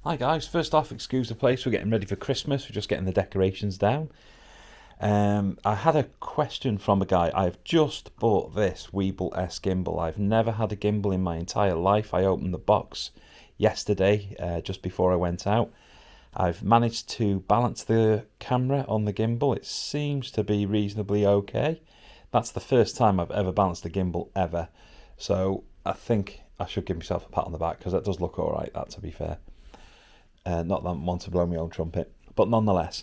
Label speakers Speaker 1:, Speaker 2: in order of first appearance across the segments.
Speaker 1: Hi guys, first off, excuse the place, we're getting ready for Christmas, we're just getting the decorations down. I had a question from a guy. I've just bought this Weebil S Gimbal. I've never had a gimbal in my entire life. I opened the box yesterday, just before I went out. I've managed to balance the camera on the gimbal. It seems to be reasonably okay. That's the first time I've ever balanced a gimbal ever. So I think I should give myself a pat on the back because that does look alright, that, to be fair. Not that I want to blow my own trumpet, but nonetheless.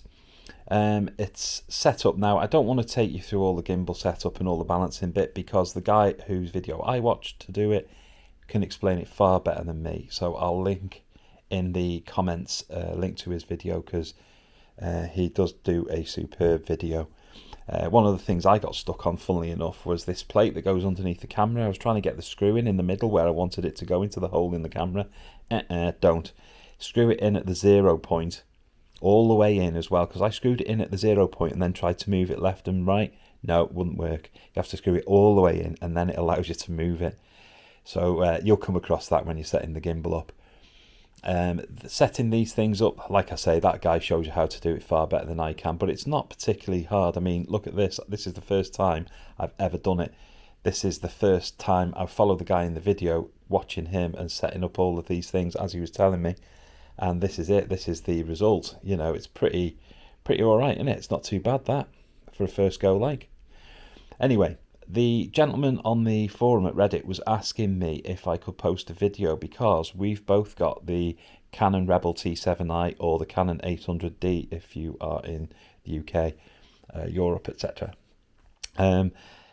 Speaker 1: It's set up now. I don't want to take you through all the gimbal setup and all the balancing bit because the guy whose video I watched to do it can explain it far better than me. So I'll link in the comments link to his video because he does do a superb video. One of the things I got stuck on, funnily enough, was this plate that goes underneath the camera. I was trying to get the screw in the middle where I wanted it to go into the hole in the camera. Don't. Screw it in at the 0 point, all the way in as well, because I screwed it in at the 0 point and then tried to move it left and right. No, it wouldn't work. You have to screw it all the way in and then it allows you to move it. So you'll come across that when you're setting the gimbal up. Setting these things up, like I say, that guy shows you how to do it far better than I can, but it's not particularly hard. I mean, look at this. This is the first time I've ever done it. This is the first time I've followed the guy in the video, watching him and setting up all of these things as he was telling me. And this is it. This is the result. You know, it's pretty all right, isn't it? It's not too bad, that, for a first go like. Anyway, the gentleman on the forum at Reddit was asking me if I could post a video because we've both got the Canon Rebel T7i or the Canon 800D if you are in the UK, Europe, etc.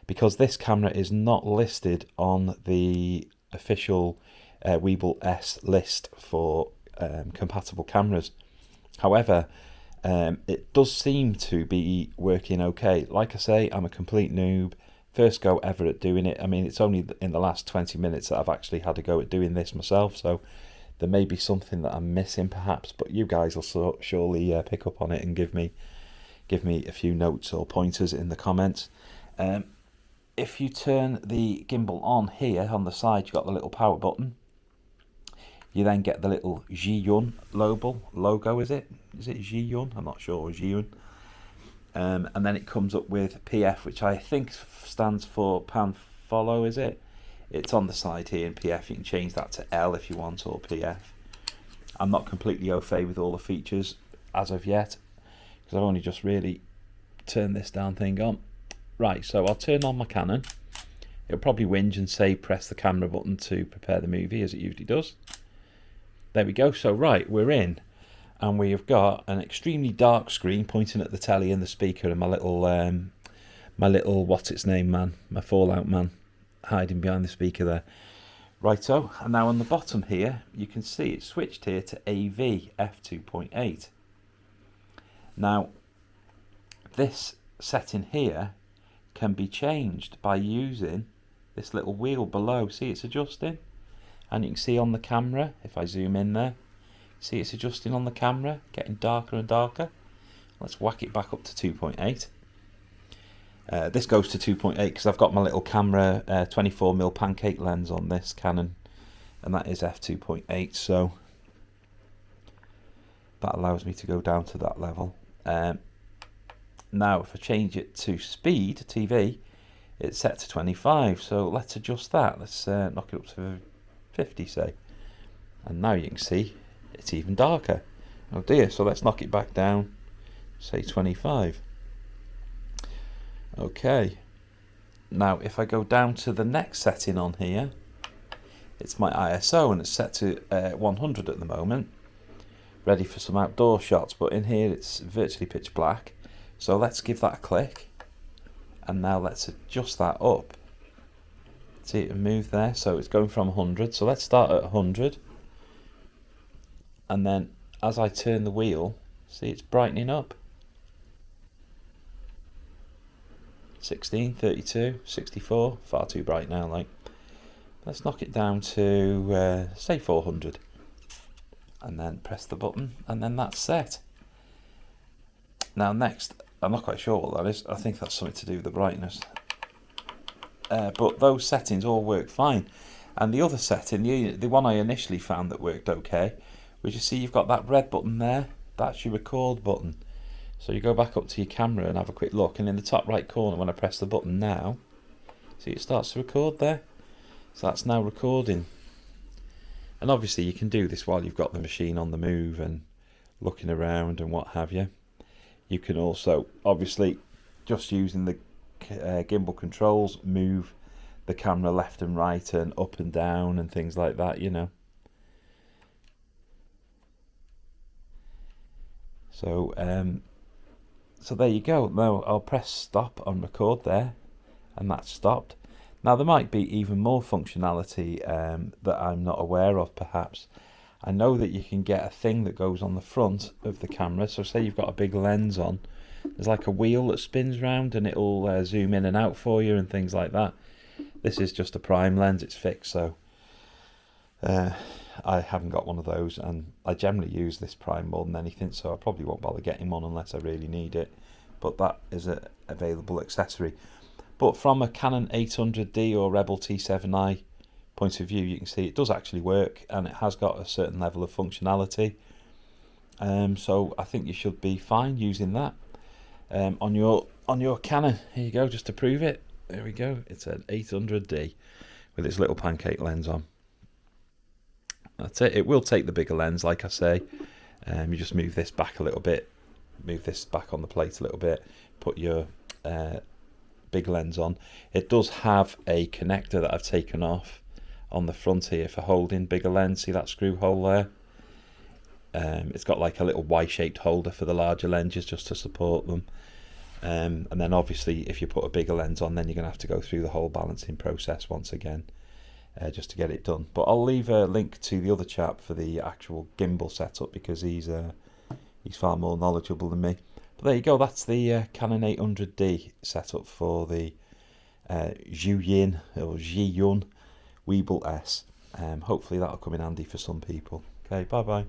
Speaker 1: Because this camera is not listed on the official Weebil S list for compatible cameras. However, it does seem to be working okay. Like I say, I'm a complete noob. First go ever at doing it. I mean, it's only in the last 20 minutes that I've actually had a go at doing this myself, so there may be something that I'm missing perhaps, but you guys will surely pick up on it and give me a few notes or pointers in the comments. If you turn the gimbal on here on the side, you've got the little power button. You then get the little Zhiyun logo, is it? Is it Zhiyun? I'm not sure, Zhiyun. And then it comes up with PF, which I think stands for pan follow, is it? It's on the side here in PF. You can change that to L if you want, or PF. I'm not completely au fait with all the features as of yet, because I've only just really turned this down thing on. Right, so I'll turn on my Canon. It'll probably whinge and say press the camera button to prepare the movie, as it usually does. There we go. So right, we're in, and we have got an extremely dark screen pointing at the telly and the speaker, and my little what's its name man, my Fallout man, hiding behind the speaker there. Righto, and now on the bottom here, you can see it's switched here to AV f2.8. Now, this setting here can be changed by using this little wheel below. See, it's adjusting. And you can see on the camera, if I zoom in there, see it's adjusting on the camera, getting darker and darker. Let's whack it back up to 2.8. This goes to 2.8 because I've got my little camera 24mm pancake lens on this Canon, and that is f2.8, so that allows me to go down to that level. Now if I change it to speed, TV, it's set to 25, so let's adjust that. Let's knock it up to 50, say, and now you can see it's even darker. Oh dear, so let's knock it back down, say 25. Okay, now if I go down to the next setting on here, it's my ISO and it's set to 100 at the moment, ready for some outdoor shots, but in here it's virtually pitch black. So let's give that a click, and now let's adjust that up. See it move there, so it's going from 100, so let's start at 100, and then as I turn the wheel, see it's brightening up. 16, 32, 64, far too bright now, like. Let's knock it down to say 400, and then press the button, and then that's set. Now next, I'm not quite sure what that is. I think that's something to do with the brightness. But those settings all work fine. And the other setting, the one I initially found that worked okay, Which you see you've got that red button there, that's your record button. So you go back up to your camera and have a quick look, and in the top right corner when I press the button now, see it starts to record there. So that's now recording. And obviously you can do this while you've got the machine on the move and looking around and what have you. You can also, obviously, just using the gimbal controls, move the camera left and right and up and down and things like that, you know. So so there you go. Now I'll press stop on record there, and that's stopped. Now there might be even more functionality that I'm not aware of perhaps. I know that you can get a thing that goes on the front of the camera. So say you've got a big lens on, there's like a wheel that spins round and it'll zoom in and out for you and things like that. This is just a prime lens, it's fixed, so I haven't got one of those, and I generally use this prime more than anything, so I probably won't bother getting one unless I really need it. But that is an available accessory. But from a Canon 800D or Rebel T7i point of view, you can see it does actually work, and it has got a certain level of functionality. So I think you should be fine using that on your Canon. Here you go, just to prove it. There we go. It's an 800D with its little pancake lens on. That's it. It will take the bigger lens, like I say. You just move this back a little bit, move this back on the plate a little bit, put your big lens on. It does have a connector that I've taken off on the front here for holding bigger lens. See that screw hole there? It's got like a little Y-shaped holder for the larger lenses just to support them. And then obviously if you put a bigger lens on, then you're going to have to go through the whole balancing process once again. Just to get it done. But I'll leave a link to the other chap for the actual gimbal setup, because he's far more knowledgeable than me. But there you go, that's the Canon 800D setup for the Zhiyun Weebil S. Hopefully that'll come in handy for some people. Okay, bye bye.